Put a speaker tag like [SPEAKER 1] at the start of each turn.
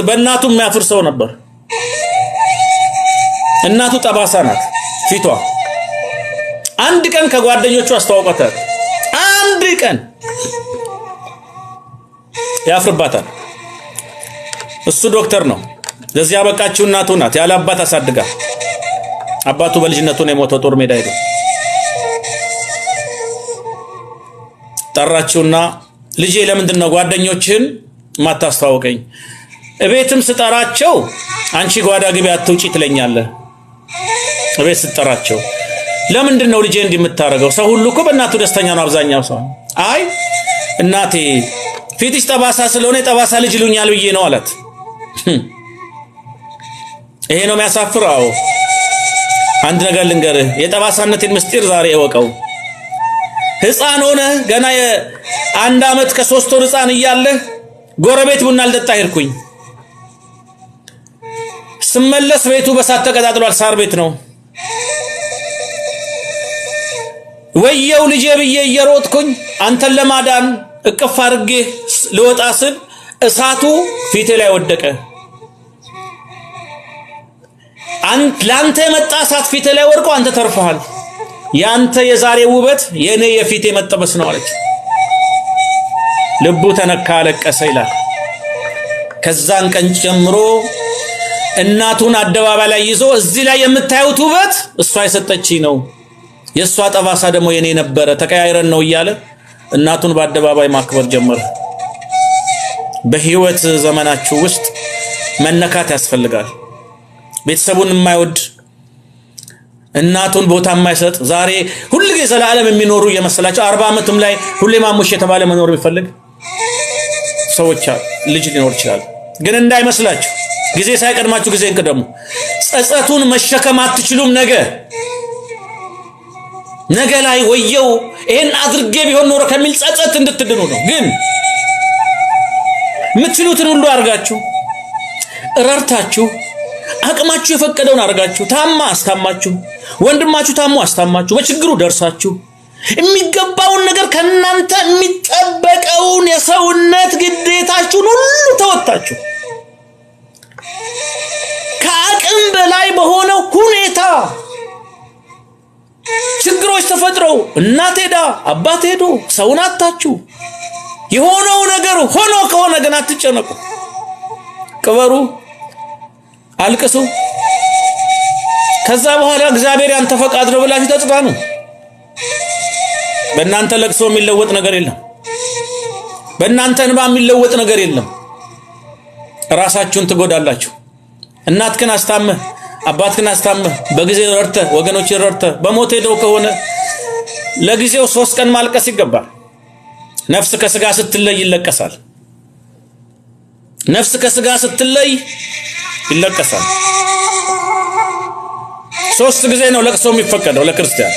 [SPEAKER 1] በእናቱ የሚያፍር ሰው ነበር። እናቱ ጠባሳ ናት ፊቷ። አንድ ቀን ከጓደኞቹ አስተዋወቃታል። አንድ ቀን ያፍርባታል። እሱ ዶክተር ነው። ለዚህ ያበቃችው እናቱ ናት። ያለ አባት አሳድጋ አባቱ በልጅነቱ ነው የሞተው ጦር ሜዳ ሄዶ። ጠራችውና ልጄ ለምንድነው ጓደኞችን ማታስተዋወቀኝ? እቤትም ስጠራቸው አንቺ ጓዳ ግቢ አትውጪ ትለኛለህ። እቤት ስጠራቸው ለምንድነው ልጄ እንዲምታረገው? ሰው ሁሉ እኮ በእናቱ ደስተኛ ነው አብዛኛው ሰው። አይ እናቴ ፊትሽ ጠባሳ ስለሆነ ጠባሳ ልጅ ይሉኛል ብዬ ነው አላት። ይሄ ነው የሚያሳፍረው። አንድ ነገር ልንገርህ፣ የጠባሳነትን ምስጢር ዛሬ እወቀው። ሕፃን ሆነ ገና የ1 ዓመት ከ3 ወር ሕፃን እያለህ ጎረቤት ቡና ልጠጣ ሄድኩኝ። ስመለስ ቤቱ በሳት ተቀጣጥሏል። ሳር ቤት ነው። ወየው ልጄ ብዬ እየሮጥኩኝ አንተን ለማዳን እቅፍ አድርጌ ልወጣ ስል እሳቱ ፊቴ ላይ ወደቀ። ላንተ የመጣ እሳት ፊቴ ላይ ወርቆ አንተ ተርፈሃል። ያንተ የዛሬ ውበት የኔ የፊቴ መጠበስ ነው አለች። ልቡ ተነካ፣ አለቀሰ ይላል። ከዛን ቀን ጀምሮ እናቱን አደባባይ ላይ ይዞ እዚህ ላይ የምታዩት ውበት እሷ የሰጠችኝ ነው፣ የሷ ጠባሳ ደግሞ የኔ ነበረ፣ ተቀያይረን ነው እያለ እናቱን በአደባባይ ማክበር ጀመረ። በህይወት ዘመናችሁ ውስጥ መነካት ያስፈልጋል። ቤተሰቡን የማይወድ እናቱን ቦታ የማይሰጥ ዛሬ ሁሉ ጊዜ ዘላለም የሚኖሩ የመሰላቸው 40 ዓመትም ላይ ሁሌ ማሙሽ የተባለ መኖር የሚፈልግ ሰዎች ልጅ ሊኖር ይችላል። ግን እንዳይመስላችሁ ጊዜ ሳይቀድማችሁ ጊዜ እንቅደሙ። ጸጸቱን መሸከም አትችሉም። ነገ ላይ ወየው ይሄን አድርጌ ቢሆን ኖሮ ከሚል ጸጸት እንድትድኑ ነው። ግን የምትችሉትን ሁሉ አርጋችሁ እረርታችሁ አቅማችሁ የፈቀደውን አርጋችሁ ታማ አስታማችሁ፣ ወንድማችሁ ታሞ አስታማችሁ፣ በችግሩ ደርሳችሁ የሚገባውን ነገር ከናንተ የሚጠበቀውን የሰውነት ግዴታችሁን ሁሉ ተወጣችሁ ከአቅም በላይ በሆነው ሁኔታ ችግሮች ተፈጥረው እናት ሄዳ አባት ሄዶ ሰውን አጣችሁ የሆነው ነገር ሆኖ ከሆነ ግን አትጨነቁ። ቅበሩ፣ አልቅሱ። ከዛ በኋላ እግዚአብሔር ያንተ ፈቃድ ነው ብላችሁ ተጽናኑ። በእናንተ ለቅሶ የሚለወጥ ነገር የለም። በእናንተ እንባ የሚለወጥ ነገር የለም። ራሳችሁን ትጎዳላችሁ። እናትክን አስታመህ አባትክን አስታመህ በጊዜ ረድተህ ወገኖችን ረድተህ በሞት ሄደው ከሆነ ለጊዜው 3 ቀን ማልቀስ ይገባል። ነፍስ ከስጋ ስትለይ ይለቀሳል። ነፍስ ከስጋ ስትለይ ይለቀሳል። 3 ጊዜ ነው ለቅሶ የሚፈቀደው ለክርስቲያን።